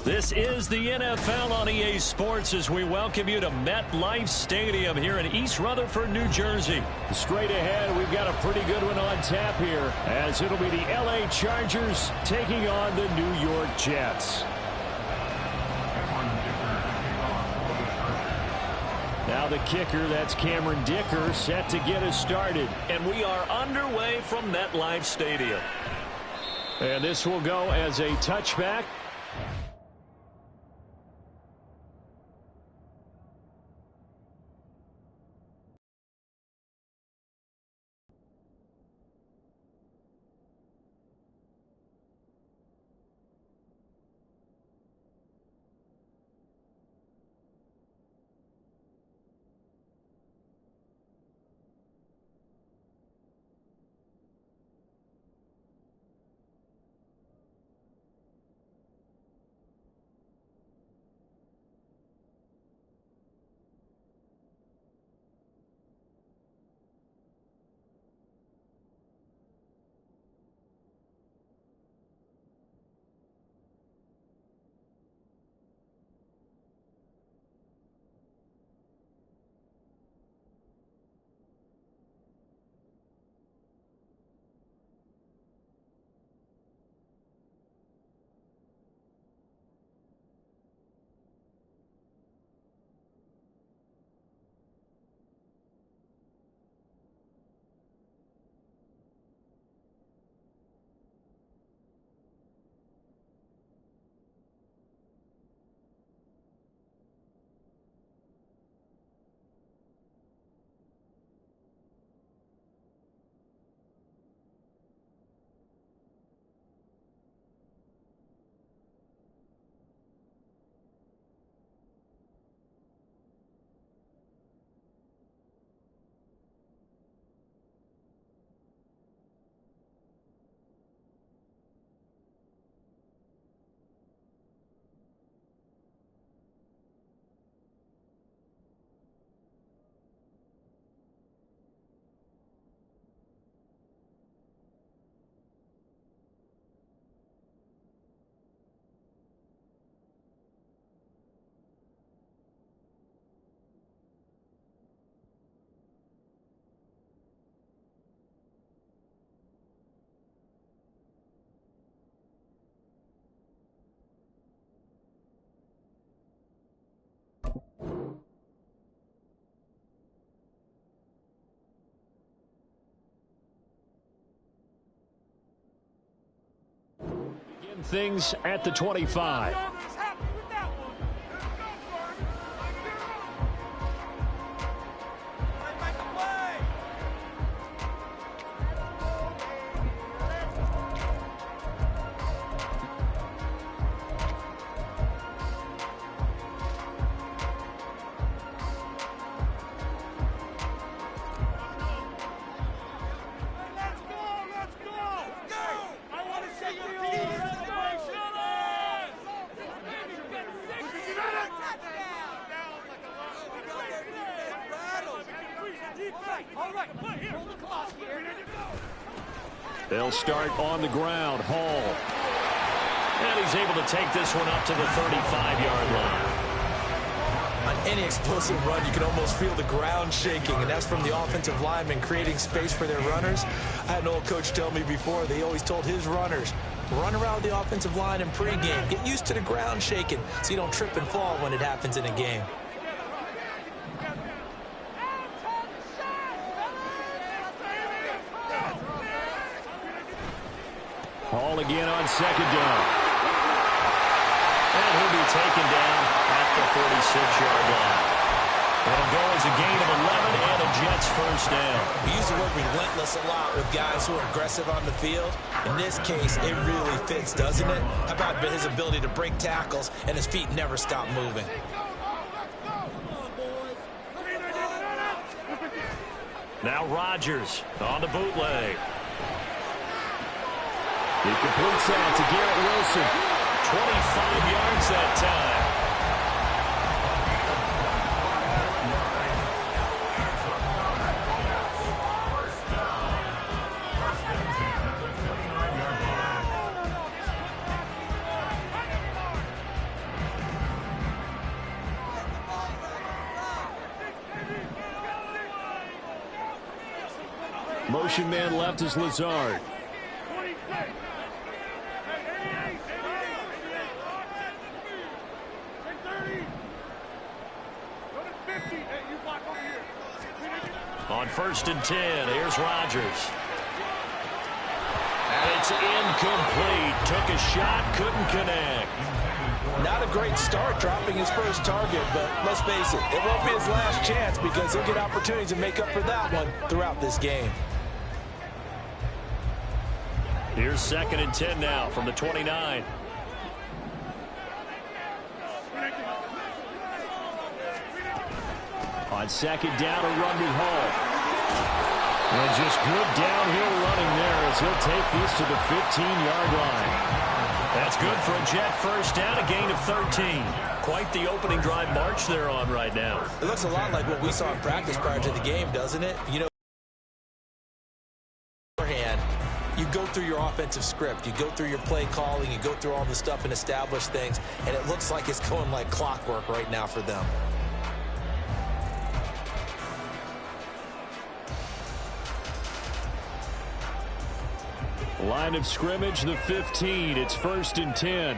This is the NFL on EA Sports as we welcome you to MetLife Stadium here in East Rutherford, New Jersey. Straight ahead, we've got a pretty good one on tap here, as it'll be the LA Chargers taking on the New York Jets. Now the kicker, that's Cameron Dicker, set to get us started. And we are underway from MetLife Stadium. And this will go as a touchback. Things at the 25. They'll start on the ground. Hall. And he's able to take this one up to the 35-yard line. On any explosive run, you can almost feel the ground shaking, and that's from the offensive linemen creating space for their runners. I had an old coach tell me before, they always told his runners, run around the offensive line in pregame. Get used to the ground shaking so you don't trip and fall when it happens in a game. Hall again on second down. And he'll be taken down at the 46-yard line. It'll go as a gain of 11 and a Jets first down. We use the word relentless a lot with guys who are aggressive on the field. In this case, it really fits, doesn't it? How about his ability to break tackles and his feet never stop moving? Now Rodgers on the bootleg. He completes that to Garrett Wilson. 25 yards that time. Motion man left is Lazard. On 1st and 10, here's Rodgers. And it's incomplete. Took a shot, couldn't connect. Not a great start dropping his first target, but let's face it, it won't be his last chance because he'll get opportunities to make up for that one throughout this game. Here's 2nd and 10 now from the 29. On second down, a run with Hall. And just good downhill running there as he'll take these to the 15-yard line. That's good for a Jet first down, a gain of 13. Quite the opening drive march they're on right now. It looks a lot like what we saw in practice prior to the game, doesn't it? You know, beforehand, you go through your offensive script, you go through your play calling, you go through all the stuff and establish things, and it looks like it's going like clockwork right now for them. Line of scrimmage, the 15. It's 1st and 10.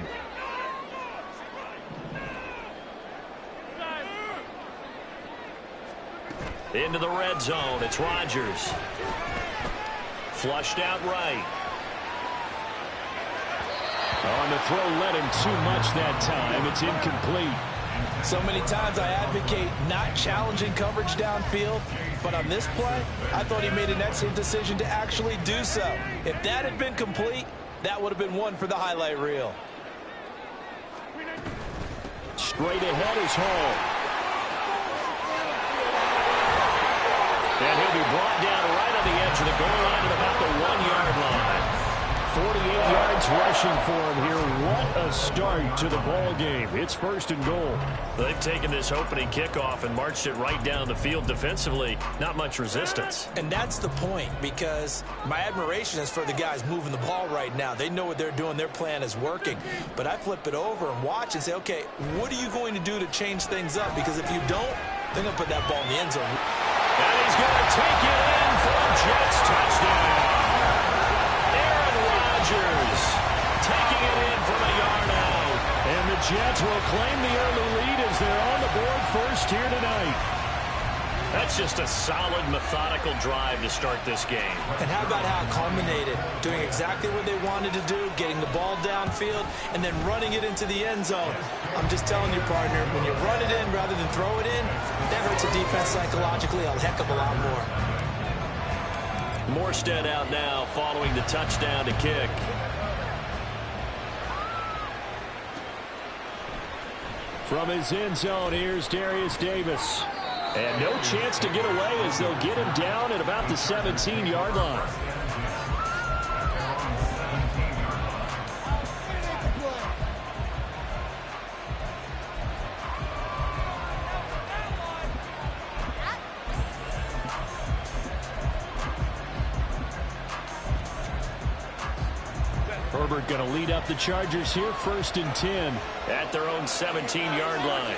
Into the red zone. It's Rodgers. Flushed out right. On the throw, led him too much that time. It's incomplete. So many times I advocate not challenging coverage downfield, but on this play, I thought he made an excellent decision to actually do so. If that had been complete, that would have been one for the highlight reel. Straight ahead is Hall. And he'll be brought down right on the edge of the goal line at about the 1-yard line. 48 yards rushing for him here. What a start to the ball game. It's 1st and goal. They've taken this opening kickoff and marched it right down the field defensively. Not much resistance. And that's the point, because my admiration is for the guys moving the ball right now. They know what they're doing. Their plan is working. But I flip it over and watch and say, okay, what are you going to do to change things up? Because if you don't, they're going to put that ball in the end zone. And he's going to take it in for a Jets touchdown. Rodgers taking it in from a yard out. And the Jets will claim the early lead as they're on the board first here tonight. That's just a solid, methodical drive to start this game. And how about how it culminated? Doing exactly what they wanted to do, getting the ball downfield, and then running it into the end zone. I'm just telling you, partner, when you run it in rather than throw it in, that hurts a defense psychologically a heck of a lot more. Morstead out now following the touchdown to kick. From his end zone, here's Darius Davis. And no chance to get away as they'll get him down at about the 17-yard line. Herbert going to lead up the Chargers here, 1st and 10. At their own 17-yard line.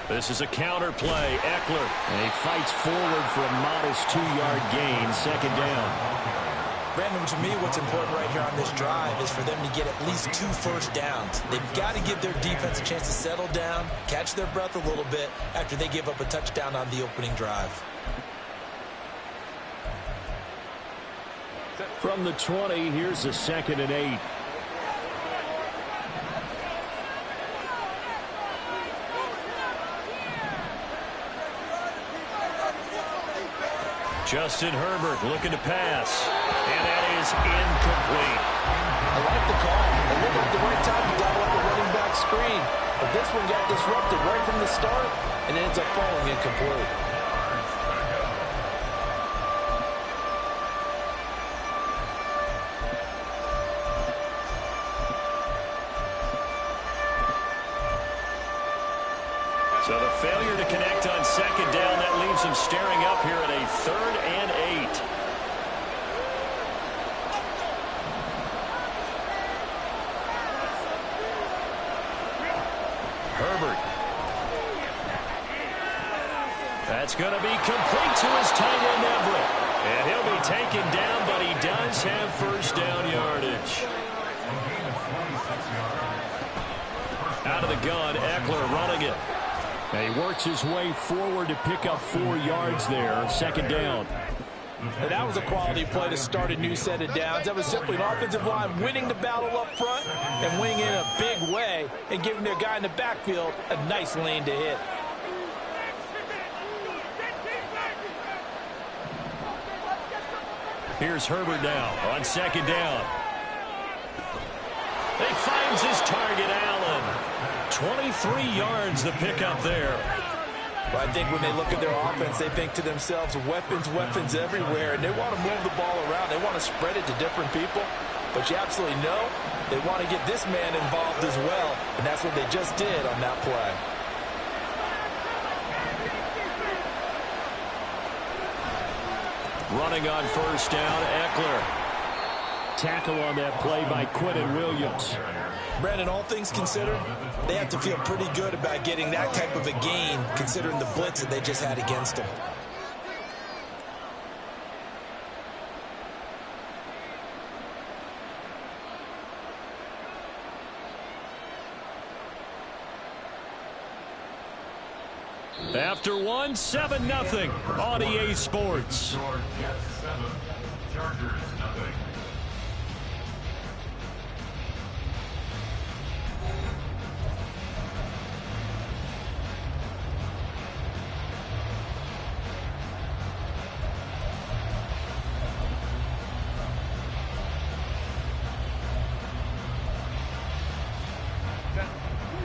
This is a counter play. Eckler. And he fights forward for a modest 2-yard gain, 2nd down. Brandon, to me, what's important right here on this drive is for them to get at least 2 first downs. They've got to give their defense a chance to settle down, catch their breath a little bit after they give up a touchdown on the opening drive. From the 20, here's a 2nd and 8. Justin Herbert looking to pass. And that is incomplete. I like the call. It looked like the right time to dial up the running back screen. But this one got disrupted right from the start and ends up falling incomplete. So the failure to connect on 2nd down, that leaves them staring up here at a 3rd and 8. Herbert. That's going to be complete to his tight end, Everett. And he'll be taken down, but he does have 1st down yardage. Out of the gun, Eckler running it. And he works his way forward to pick up 4 yards there, 2nd down. And that was a quality play to start a new set of downs. That was simply an offensive line winning the battle up front and winning in a big way and giving their guy in the backfield a nice lane to hit. Here's Herbert now on 2nd down. He finds his target, Allen. 23 yards the pickup there. Well, I think when they look at their offense, they think to themselves, weapons, weapons everywhere, and they want to move the ball around. They want to spread it to different people. But you absolutely know they want to get this man involved as well, and that's what they just did on that play. Running on 1st down, Eckler. Tackle on that play by Quentin Williams. Brandon, all things considered, they have to feel pretty good about getting that type of a gain, considering the blitz that they just had against them. After 1, 7-0 on EA Sports.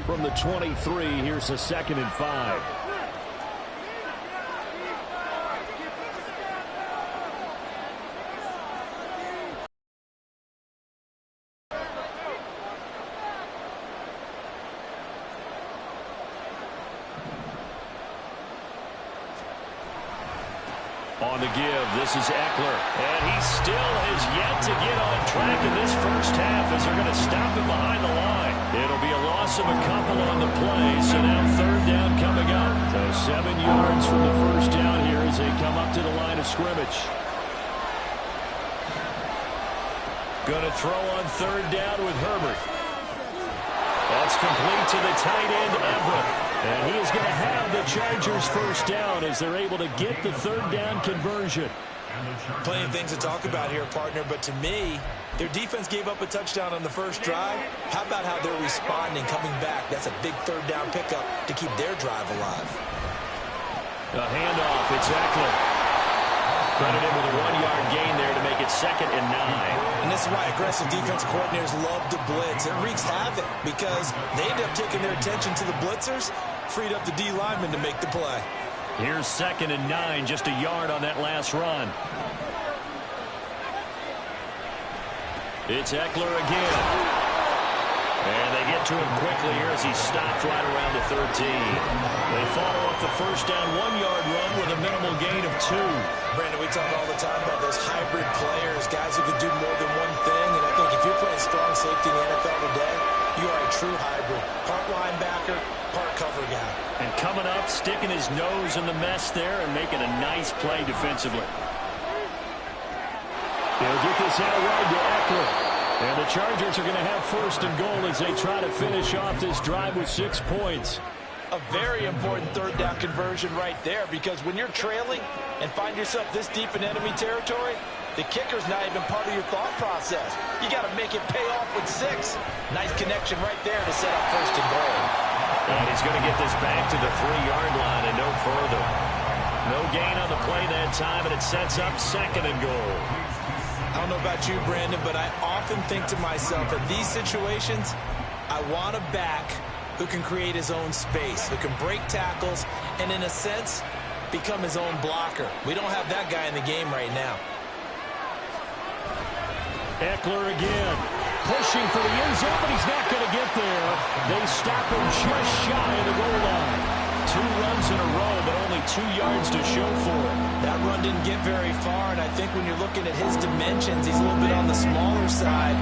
From the 23, here's a 2nd and 5. On the give, this is Eckler. And he still has yet to get on track in this first half as they're going to stop him behind the line. It'll be a loss of a couple on the play, so now 3rd down coming up. So 7 yards from the 1st down here as they come up to the line of scrimmage. Going to throw on 3rd down with Herbert. That's complete to the tight end, Everett. And he is going to have the Chargers 1st down as they're able to get the 3rd down conversion. Plenty of things to talk about here, partner, but to me, their defense gave up a touchdown on the first drive. How about how they're responding, coming back? That's a big 3rd down pickup to keep their drive alive. A handoff, it's Eckler. Credited with a 1-yard gain there to make it 2nd and 9. And this is why aggressive defensive coordinators love to blitz. It wreaks havoc because they end up taking their attention to the blitzers, freed up the D lineman to make the play. Here's 2nd and 9, just a yard on that last run. It's Eckler again. And they get to him quickly here as he stopped right around the 13. They follow up the first down 1-yard run with a minimal gain of 2. Brandon, we talk all the time about those hybrid players, guys who can do more than one thing. And I think if you're playing strong safety in the NFL today, you are a true hybrid. Part linebacker, part cover guy. And coming up, sticking his nose in the mess there and making a nice play defensively. They'll get this out wide to Eckler. And the Chargers are going to have first and goal as they try to finish off this drive with 6 points. A very important third down conversion right there, because when you're trailing and find yourself this deep in enemy territory, the kicker's not even part of your thought process. You got to make it pay off with 6. Nice connection right there to set up first and goal. And he's going to get this back to the 3-yard line and no further. No gain on the play that time, and it sets up second and goal. I don't know about you, Brandon, but I often think to myself, in these situations, I want a back who can create his own space, who can break tackles, and in a sense, become his own blocker. We don't have that guy in the game right now. Eckler again, pushing for the end zone, but he's not going to get there. They stop him just shy of the goal line. 2 runs in a row, but only 2 yards to show for it. That run didn't get very far, and I think when you're looking at his dimensions, he's a little bit on the smaller side.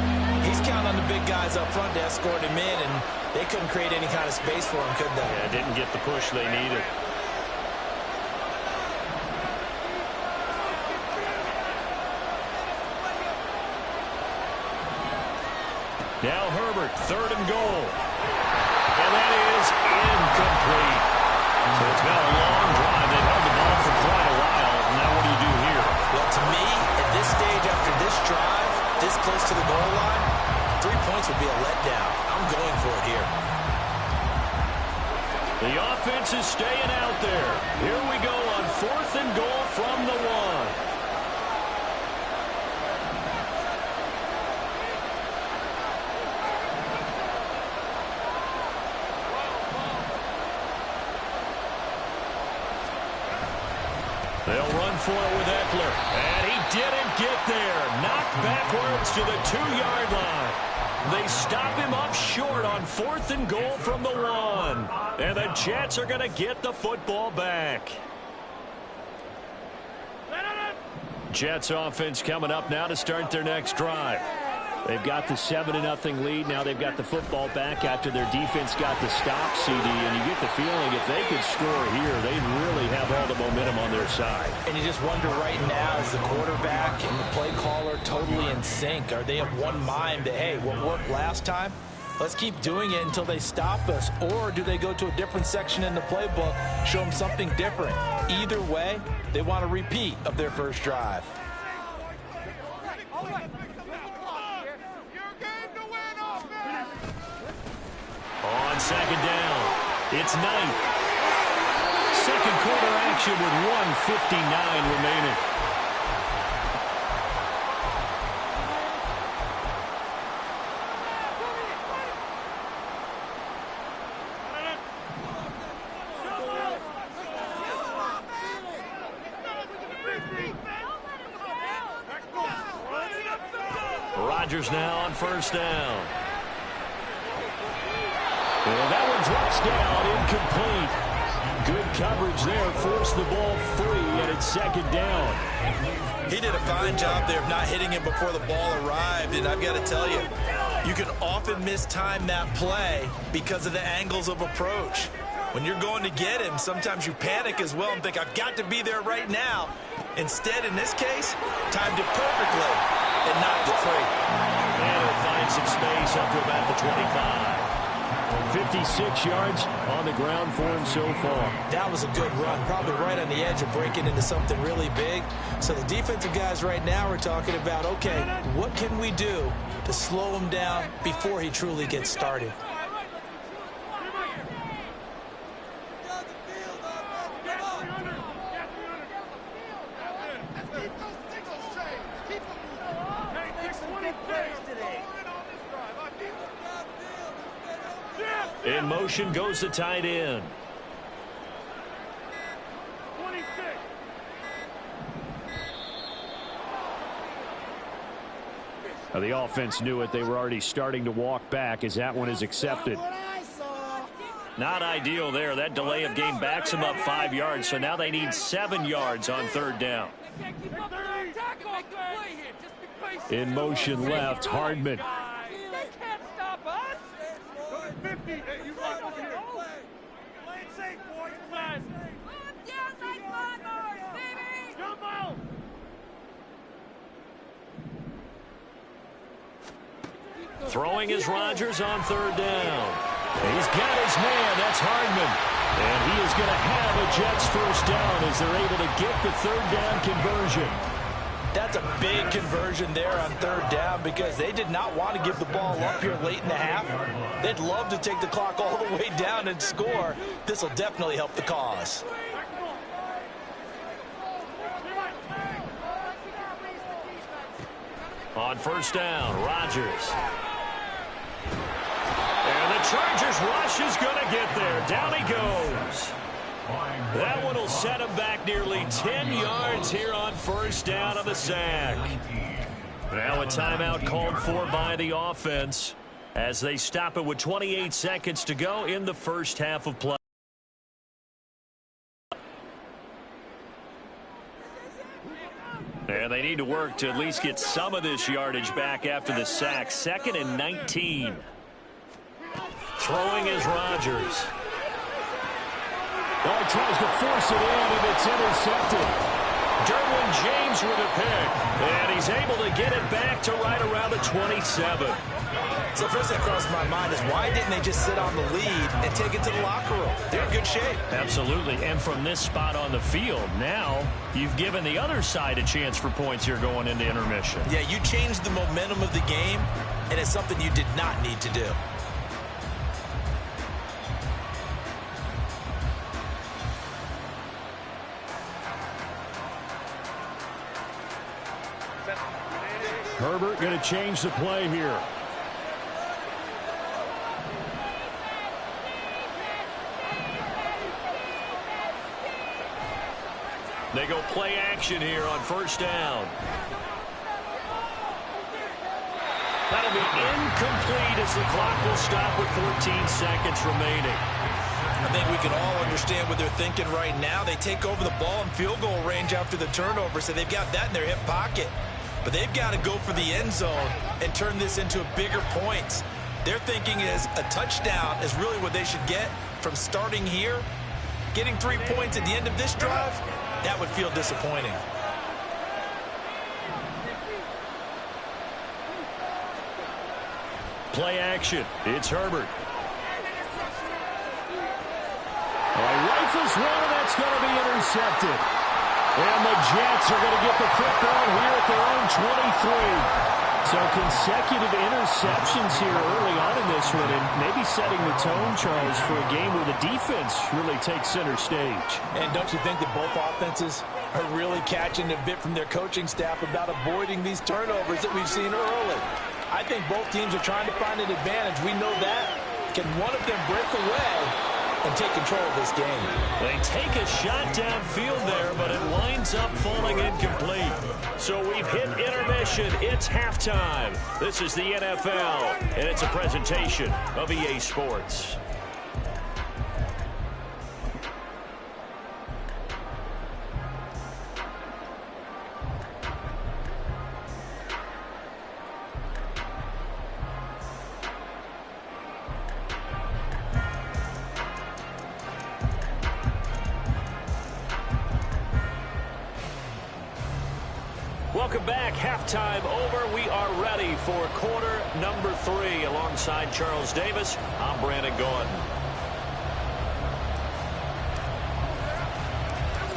He's counting on the big guys up front to escort him in, and they couldn't create any kind of space for him, could they? Yeah, didn't get the push they needed. Now Herbert, third and goal. And that is incomplete. So it's been a long drive. They've held the ball for quite a while. Now what do you do here? Well, to me, at this stage after this drive, this close to the goal line, 3 points would be a letdown. I'm going for it here. The offense is staying out there. Here we go on 4th and goal from the 1. They'll run for it with Eckler. And he didn't get there. Knocked backwards to the 2-yard line. They stop him up short on 4th and goal from the 1. And the Jets are going to get the football back. Jets offense coming up now to start their next drive. They've got the 7-0 lead. Now they've got the football back after their defense got the stop, CD. And you get the feeling if they could score here, they'd really have all the momentum on their side. And you just wonder right now, is the quarterback and the play caller totally in sync? Are they of one mind that, hey, what worked last time? Let's keep doing it until they stop us. Or do they go to a different section in the playbook, show them something different? Either way, they want a repeat of their first drive. On second down, it's Knight. Second quarter action with 1:59 remaining. Rodgers now on first down. And that one drops down, incomplete. Good coverage there, forced the ball free, and it's second down. He did a fine job there of not hitting him before the ball arrived, and I've got to tell you, you can often mistime that play because of the angles of approach. When you're going to get him, sometimes you panic as well and think, I've got to be there right now. Instead, in this case, timed it perfectly and knocked it free. And he'll find some space up to about the 25. 56 yards on the ground for him so far. That was a good run, probably right on the edge of breaking into something really big. So the defensive guys right now are talking about, okay, what can we do to slow him down before he truly gets started? In motion goes the tight end. 26. The offense knew it. They were already starting to walk back as that one is accepted. Not ideal there. That delay of game backs them up 5 yards, so now they need 7 yards on third down. In motion left, Hardman. Throwing is Rodgers on third down. He's got his man. That's Hardman. And he is going to have a Jets first down as they're able to get the third down conversion. That's a big conversion there on third down because they did not want to give the ball up here late in the half. They'd love to take the clock all the way down and score. This will definitely help the cause. On first down, Rodgers. And the Chargers rush is going to get there. Down he goes. That one will set him back nearly 10 yards here on first down of the sack. Now a timeout called for by the offense as they stop it with 28 seconds to go in the first half of play. And they need to work to at least get some of this yardage back after the sack. 2nd and 19. Throwing is Rodgers. Oh, tries to force it in, and it's intercepted. Derwin James with a pick. And he's able to get it back to right around the 27. So first thing that crossed my mind is why didn't they just sit on the lead and take it to the locker room? They're in good shape. Absolutely. And from this spot on the field, now you've given the other side a chance for points here going into intermission. Yeah, you changed the momentum of the game, and it's something you did not need to do. Herbert going to change the play here. They go play action here on first down. That'll be incomplete as the clock will stop with 14 seconds remaining. I think we can all understand what they're thinking right now. They take over the ball in field goal range after the turnover, so they've got that in their hip pocket. But they've got to go for the end zone and turn this into bigger points. Their thinking is a touchdown is really what they should get from starting here. Getting 3 points at the end of this drive, that would feel disappointing. Play action. It's Herbert. Rifles one, and that's going to be intercepted. And the Jets are going to get the football here at their own 23. So consecutive interceptions here early on in this one, and maybe setting the tone, Charles, for a game where the defense really takes center stage. And don't you think that both offenses are really catching a bit from their coaching staff about avoiding these turnovers that we've seen early? I think both teams are trying to find an advantage. We know that. Can one of them break away and take control of this game? They take a shot downfield there, but it winds up falling incomplete. So we've hit intermission. It's halftime. This is the NFL, and it's a presentation of EA Sports. Welcome back. Halftime over. We are ready for quarter number 3. Alongside Charles Davis, I'm Brandon Gordon.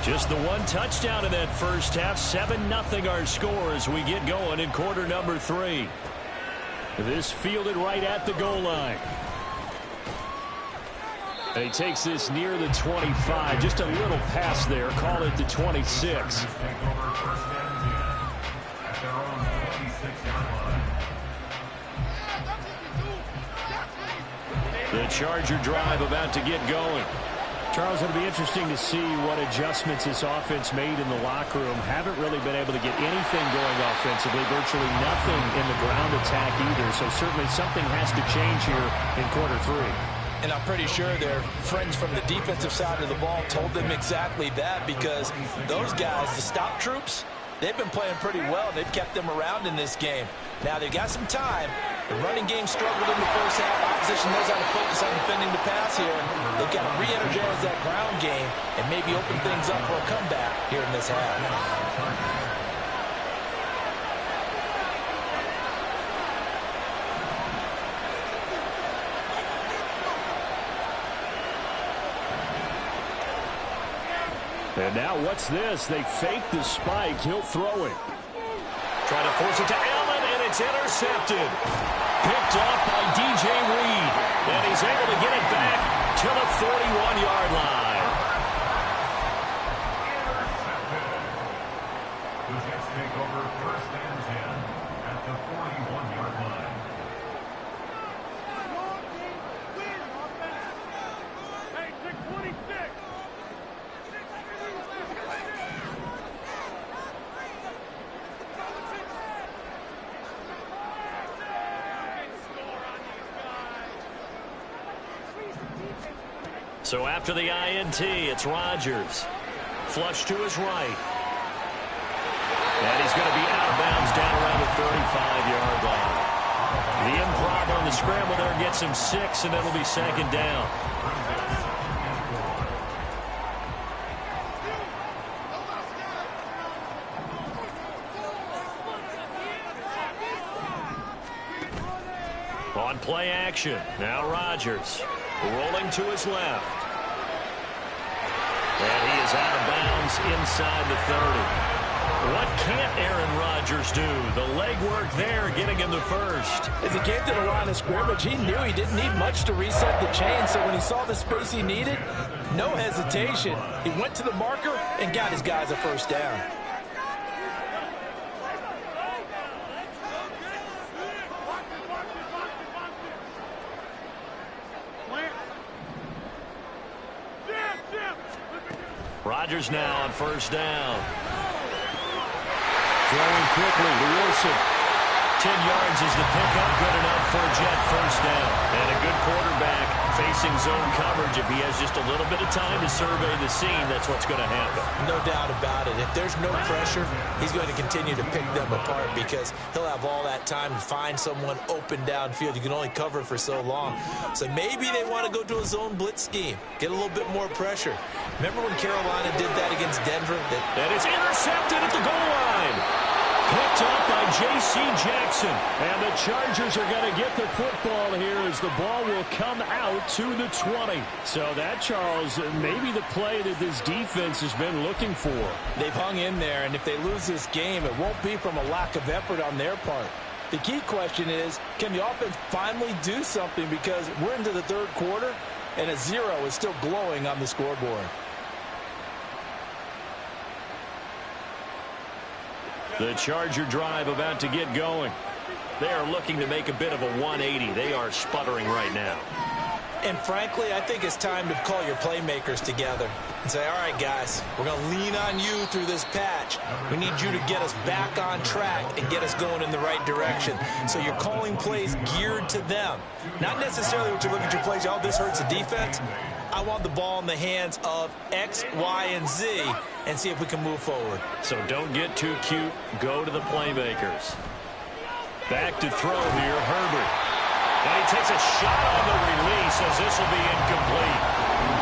Just the one touchdown in that first half. 7-0 our score as we get going in quarter number 3. This fielded right at the goal line. And he takes this near the 25. Just a little pass there. Call it the 26. The Charger drive about to get going. Charles, it'll be interesting to see what adjustments this offense made in the locker room. Haven't really been able to get anything going offensively, virtually nothing in the ground attack either. So certainly something has to change here in quarter three. And I'm pretty sure their friends from the defensive side of the ball told them exactly that, because those guys, the stop troops, they've been playing pretty well. They've kept them around in this game. Now they've got some time. The running game struggled in the first half. Opposition knows how to focus on defending the pass here. They've got to re-energize that ground game and maybe open things up for a comeback here in this half. And now what's this? They fake the spike. He'll throw it. Trying to force it to Allen, and it's intercepted. Picked off by DJ Reed. And he's able to get it back to the 41-yard line. The Jets take over first and 10 at the 41-yard line. Hey, 626. So after the INT, it's Rodgers. Flush to his right. And he's going to be out of bounds down around the 35-yard line. The improv on the scramble there gets him 6, and it'll be second down. On play action, now Rodgers rolling to his left. And he is out of bounds inside the 30. What can't Aaron Rodgers do? The legwork there getting him the first. As he came to the line of scrimmage, he knew he didn't need much to reset the chain. So when he saw the space he needed, no hesitation. He went to the marker and got his guys a first down. Rodgers now on first down. Throwing quickly to Wilson. 10 yards is the pickup, good enough for a Jet first down. And a good quarterback facing zone coverage. If he has just a little bit of time to survey the scene, that's what's going to happen. No doubt about it. If there's no pressure, he's going to continue to pick them apart, because he'll have all that time to find someone open downfield. You can only cover for so long. So maybe they want to go to a zone blitz scheme, get a little bit more pressure. Remember when Carolina did that against Denver? And it's intercepted at the goal line. Picked up by J.C. Jackson. And the Chargers are going to get the football here as the ball will come out to the 20. So that, Charles, maybe the play that this defense has been looking for. They've hung in there, and if they lose this game, it won't be from a lack of effort on their part. The key question is, can the offense finally do something? Because we're into the third quarter, and a 0 is still glowing on the scoreboard. The Charger drive about to get going. They are looking to make a bit of a 180. They are sputtering right now. And frankly, I think it's time to call your playmakers together and say, all right, guys, we're going to lean on you through this patch. We need you to get us back on track and get us going in the right direction. So you're calling plays geared to them. Not necessarily what you look at your plays, oh, this hurts the defense. I want the ball in the hands of X, Y, and Z and see if we can move forward. So don't get too cute. Go to the playmakers. Back to throw here, Herbert. And he takes a shot on the release as this will be incomplete.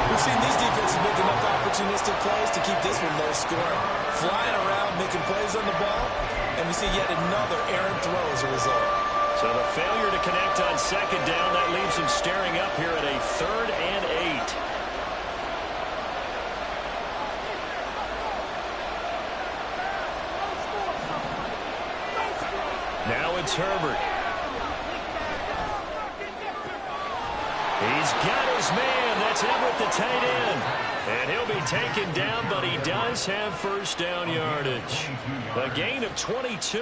We've seen these defenses make enough opportunistic plays to keep this one low scoring. Flying around, making plays on the ball, and we see yet another errant throw as a result. So the failure to connect on second down, that leaves him staring up here at a 3rd and 8. Now it's Herbert. He's got his man. That's Everett, the tight end. And he'll be taken down, but he does have first down yardage. A gain of 22.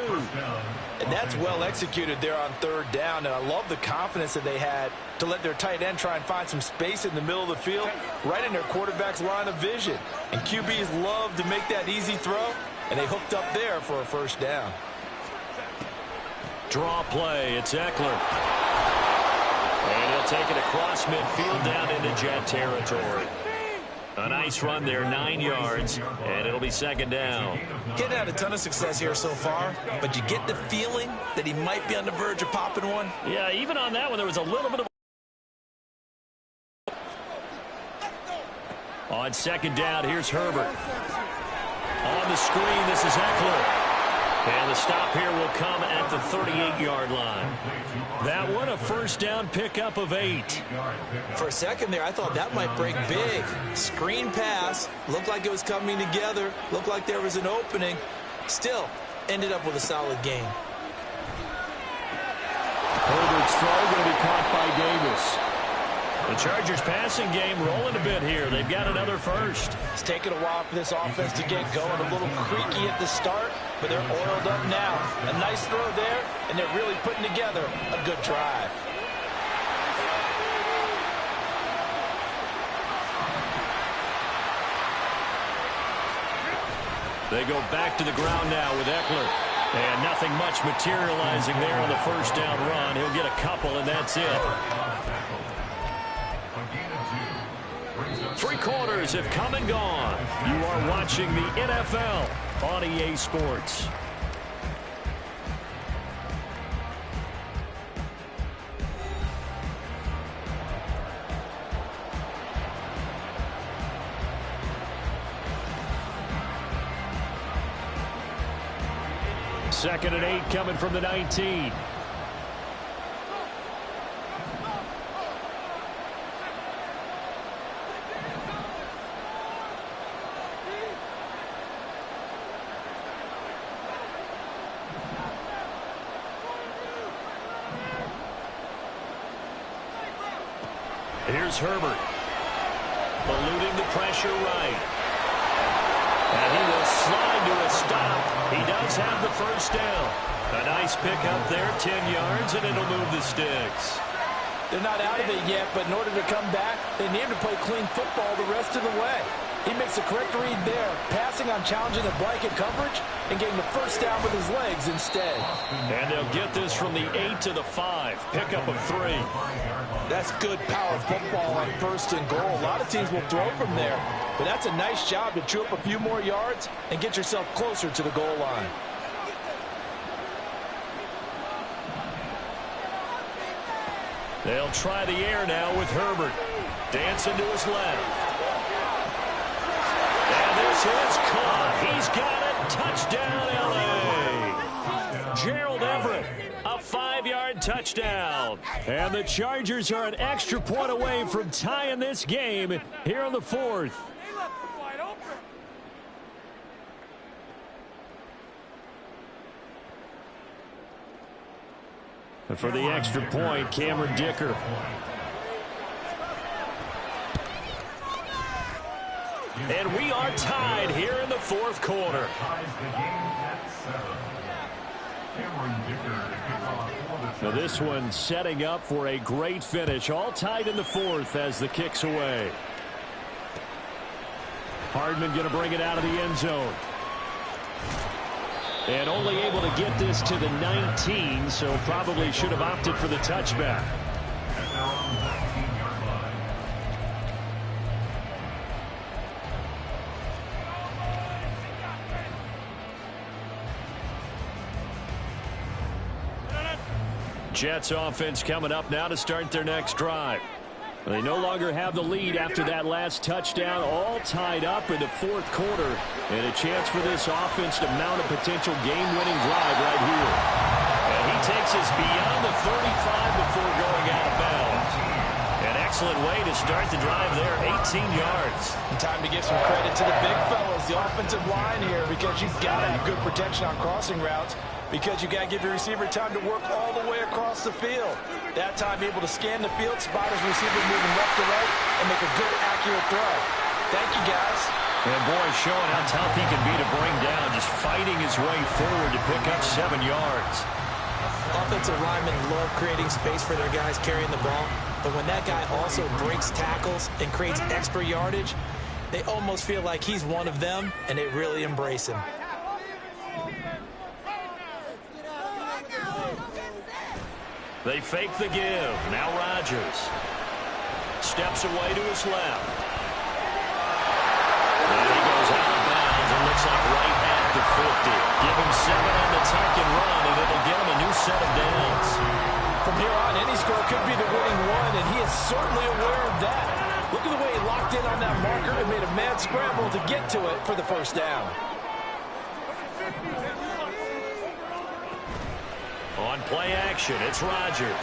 And that's well executed there on third down. And I love the confidence that they had to let their tight end try and find some space in the middle of the field, right in their quarterback's line of vision. And QBs love to make that easy throw, and they hooked up there for a first down. Draw play. It's Eckler. And he'll take it across midfield down into Jet territory. A nice run there, 9 yards, and it'll be second down. Getting had a ton of success here so far, but you get the feeling that he might be on the verge of popping one. Yeah, even on that one, there was a little bit of... On second down, here's Herbert. On the screen, this is Eckler. And the stop here will come at the 38-yard line. That one, a first down pickup of 8. For a second there, I thought that might break big. Screen pass, looked like it was coming together, looked like there was an opening. Still, ended up with a solid game. Herbert's throw going to be caught by Davis. The Chargers passing game rolling a bit here. They've got another first. It's taken a while for this offense to get going. A little creaky at the start, but they're oiled up now. A nice throw there, and they're really putting together a good drive. They go back to the ground now with Eckler. And nothing much materializing there on the first down run. He'll get a couple, and that's it. 3 quarters have come and gone. You are watching the NFL on EA Sports. Second and 8 coming from the 19. Here's Herbert. Eluding the pressure right. And he will slide to a stop. He does have the first down. A nice pickup there, 10 yards, and it'll move the sticks. They're not out of it yet, but in order to come back, they need to play clean football the rest of the way. He makes the correct read there, passing on challenging the blanket coverage and getting the first down with his legs instead. And they'll get this from the 8 to the 5. Pickup of 3. That's good power football on first and goal. A lot of teams will throw from there, but that's a nice job to chew up a few more yards and get yourself closer to the goal line. They'll try the air now with Herbert. Dancing to his left. And this is caught. He's got it. Touchdown, L.A. Gerald Everett, a 5-yard touchdown. And the Chargers are an extra point away from tying this game here in the 4th. And for the extra point, Cameron Dicker. And we are tied here in the 4th quarter. Now this one setting up for a great finish. All tied in the 4th as the kick's away. Hardman going to bring it out of the end zone. And only able to get this to the 19, so probably should have opted for the touchback. Jets offense coming up now to start their next drive. They no longer have the lead after that last touchdown, all tied up in the 4th quarter. And a chance for this offense to mount a potential game-winning drive right here. And he takes us beyond the 35 before going out of bounds. An excellent way to start the drive there, 18 yards. And time to give some credit to the big fellas, the offensive line here, because you've got to have good protection on crossing routes. Because you got to give your receiver time to work all the way across the field. That time able to scan the field, spot his receiver moving left to right, and make a good, accurate throw. Thank you, guys. And boy, showing how tough he can be to bring down, just fighting his way forward to pick up 7 yards. Offensive linemen love creating space for their guys carrying the ball, but when that guy also breaks tackles and creates extra yardage, they almost feel like he's one of them, and they really embrace him. They fake the give. Now Rodgers steps away to his left. And he goes out of bounds and looks like right at the 50. Give him 7 on the tuck and run, and it'll get him a new set of downs. From here on, any score could be the winning one, and he is certainly aware of that. Look at the way he locked in on that marker and made a mad scramble to get to it for the first down. On play action, it's Rodgers.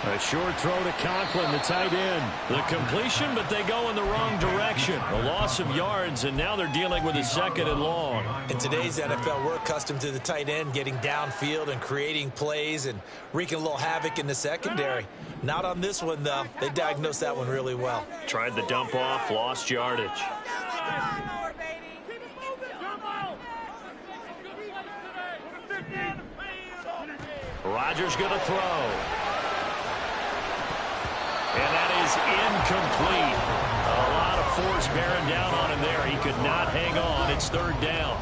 A short throw to Conklin, the tight end. The completion, but they go in the wrong direction. A loss of yards, and now they're dealing with a 2nd and long. In today's NFL, we're accustomed to the tight end getting downfield and creating plays and wreaking a little havoc in the secondary. Not on this one, though. They diagnosed that one really well. Tried the dump off, lost yardage. Rodgers going to throw. And that is incomplete. A lot of force bearing down on him there. He could not hang on. It's 3rd down.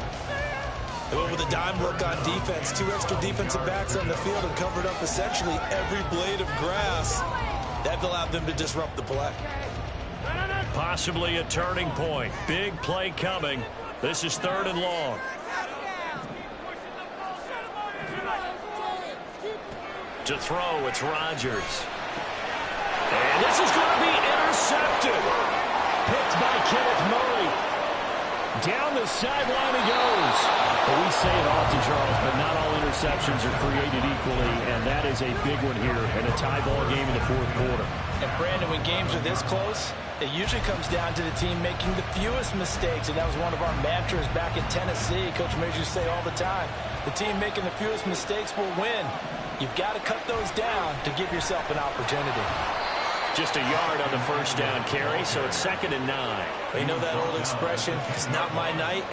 They went with a dime look on defense. 2 extra defensive backs on the field and covered up essentially every blade of grass. That allowed them to disrupt the play. Possibly a turning point. Big play coming. This is 3rd and long. To throw, it's Rodgers. And this is going to be intercepted. Picked by Kenneth Murray. Down the sideline he goes. Well, we say it often, Charles, but not all interceptions are created equally, and that is a big one here in a tie ball game in the 4th quarter. And, Brandon, when games are this close, it usually comes down to the team making the fewest mistakes, and that was one of our mantras back in Tennessee. Coach Major say all the time, the team making the fewest mistakes will win. You've got to cut those down to give yourself an opportunity. Just a yard on the first down carry, so it's 2nd and 9. You know that old expression, it's not my night?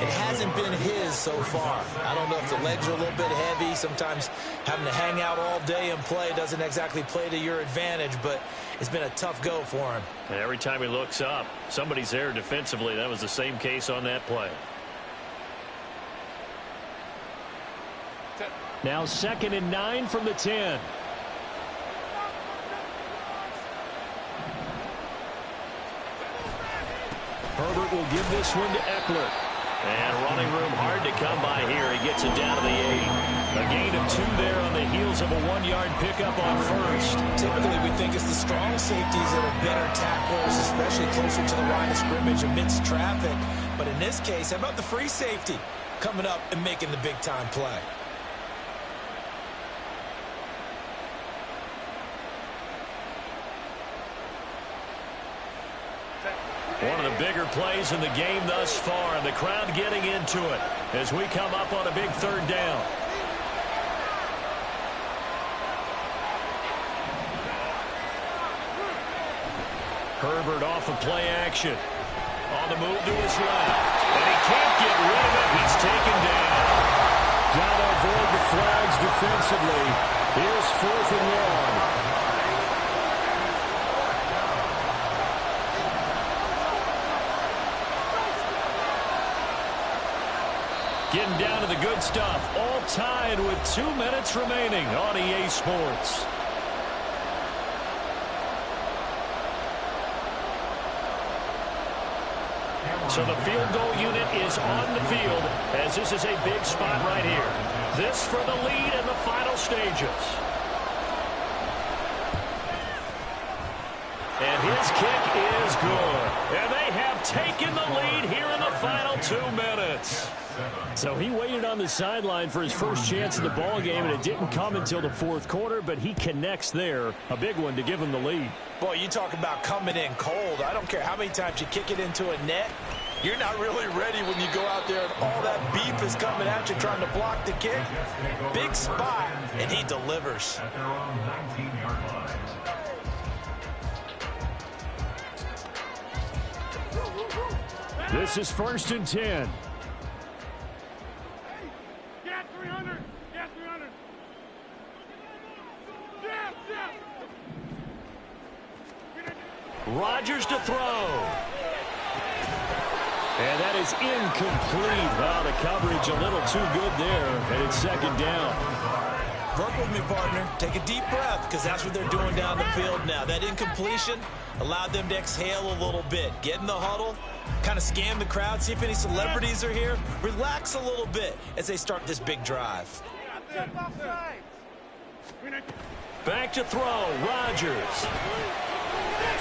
It hasn't been his so far. I don't know if the legs are a little bit heavy. Sometimes having to hang out all day and play doesn't exactly play to your advantage, but it's been a tough go for him. And every time he looks up, somebody's there defensively. That was the same case on that play. Now 2nd and 9 from the 10. Herbert will give this one to Eckler. And running room hard to come by here. He gets it down to the 8. A gain of 2 there on the heels of a 1-yard pickup on first. Typically, we think it's the strong safeties that are better tacklers, especially closer to the line of scrimmage amidst traffic. But in this case, how about the free safety coming up and making the big-time play? One of the bigger plays in the game thus far, and the crowd getting into it as we come up on a big 3rd down. Herbert off of play action. On the move to his left. And he can't get rid of it. He's taken down. Got to avoid the flags defensively. Here's 4th and long. Getting down to the good stuff. All tied with 2 minutes remaining on EA Sports. So the field goal unit is on the field as this is a big spot right here. This for the lead in the final stages. And his kick is good. And they have taken the lead here in the final 2 minutes. So he waited on the sideline for his first chance in the ball game, and it didn't come until the 4th quarter, but he connects there. A big one to give him the lead. Boy, you talk about coming in cold. I don't care how many times you kick it into a net. You're not really ready when you go out there and all that beef is coming at you trying to block the kick. Big spot, and he delivers. At their own 19-yard line. This is 1st and 10. Get 300. Get 300. Rodgers to throw. And that is incomplete. Well, the coverage a little too good there, and it's 2nd down. Work with me, partner. Take a deep breath, because that's what they're doing down the field now. That incompletion allowed them to exhale a little bit. Get in the huddle, kind of scan the crowd, see if any celebrities are here. Relax a little bit as they start this big drive. Back to throw, Rodgers.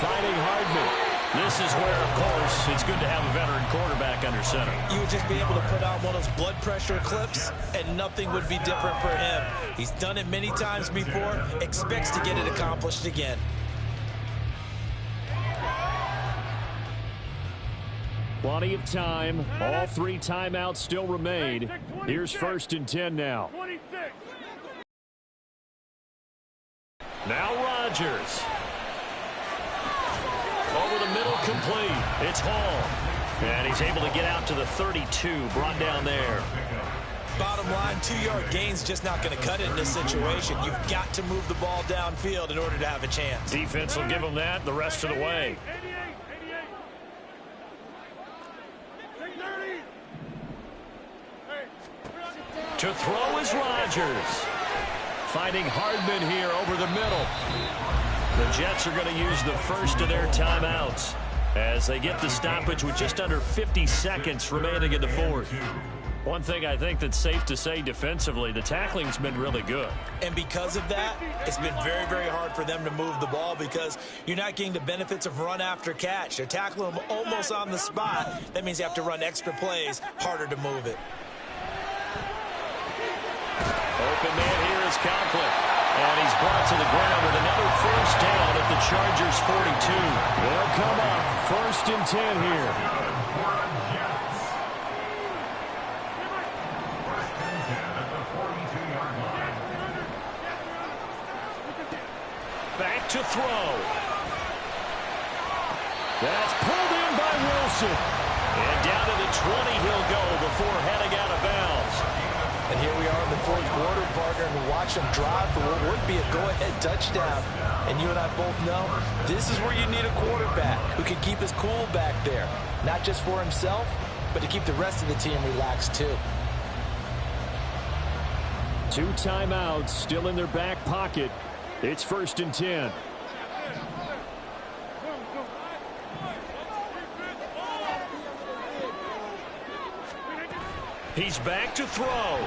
Finding Hardman. This is where, of course, it's good to have a veteran quarterback under center. You would just be able to put on one of those blood pressure clips, and nothing would be different for him. He's done it many times before, expects to get it accomplished again. Plenty of time. All 3 timeouts still remain. Here's 1st and 10 now. 26. Now Rodgers. Over the middle, complete. It's Hall. And he's able to get out to the 32, brought down there. Bottom line, 2-yard gain's just not going to cut it in this situation. You've got to move the ball downfield in order to have a chance. Defense will give him that the rest of the way. 88. 30. To throw is Rodgers. Finding Hardman here over the middle. The Jets are going to use the first of their timeouts as they get the stoppage with just under 50 seconds remaining in the 4th. One thing I think that's safe to say defensively, the tackling's been really good. And because of that, it's been very, very hard for them to move the ball because you're not getting the benefits of run after catch. They're tackling them almost on the spot. That means you have to run extra plays, harder to move it. Open man here is Conklin. And he's brought to the ground with another 1st down at the Chargers' 42. They'll come up 1st and 10 here. Back to throw. That's pulled in by Wilson. And down to the 20 he'll go before heading out of bounds. And here we are in the 4th quarter, partner, and watch them drive for what would be a go-ahead touchdown. And you and I both know this is where you need a quarterback who can keep his cool back there, not just for himself, but to keep the rest of the team relaxed too. 2 timeouts still in their back pocket. It's 1st and 10. He's back to throw.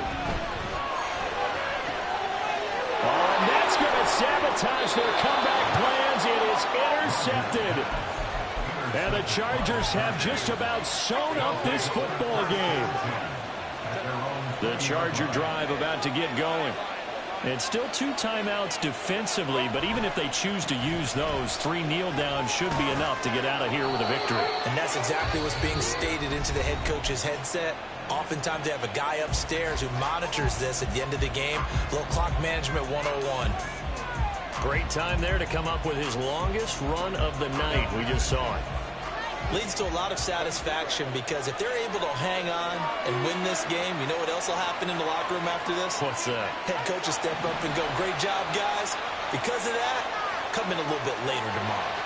Oh, and that's going to sabotage their comeback plans. It is intercepted. And the Chargers have just about sewn up this football game. The Charger drive about to get going. And still 2 timeouts defensively, but even if they choose to use those, 3 kneel downs should be enough to get out of here with a victory. And that's exactly what's being stated into the head coach's headset. Oftentimes they have a guy upstairs who monitors this at the end of the game. A little clock management 101. Great time there to come up with his longest run of the night. We just saw it. Leads to a lot of satisfaction because if they're able to hang on and win this game, you know what else will happen in the locker room after this? What's that? Head coach will step up and go, great job, guys. Because of that, come in a little bit later tomorrow.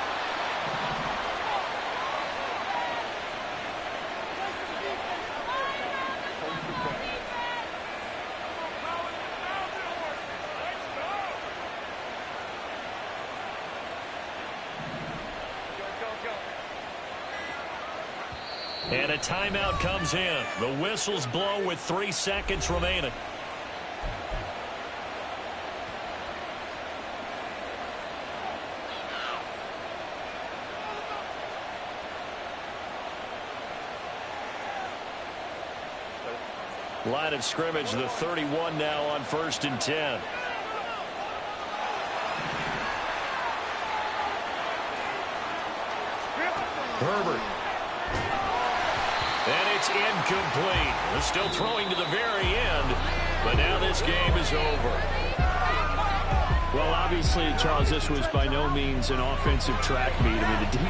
And a timeout comes in. The whistles blow with 3 seconds remaining. Line of scrimmage, the 31 now on 1st and 10. Herbert. And it's incomplete. They're still throwing to the very end, but now this game is over. Well, obviously, Charles, this was by no means an offensive track meet. I mean, the defense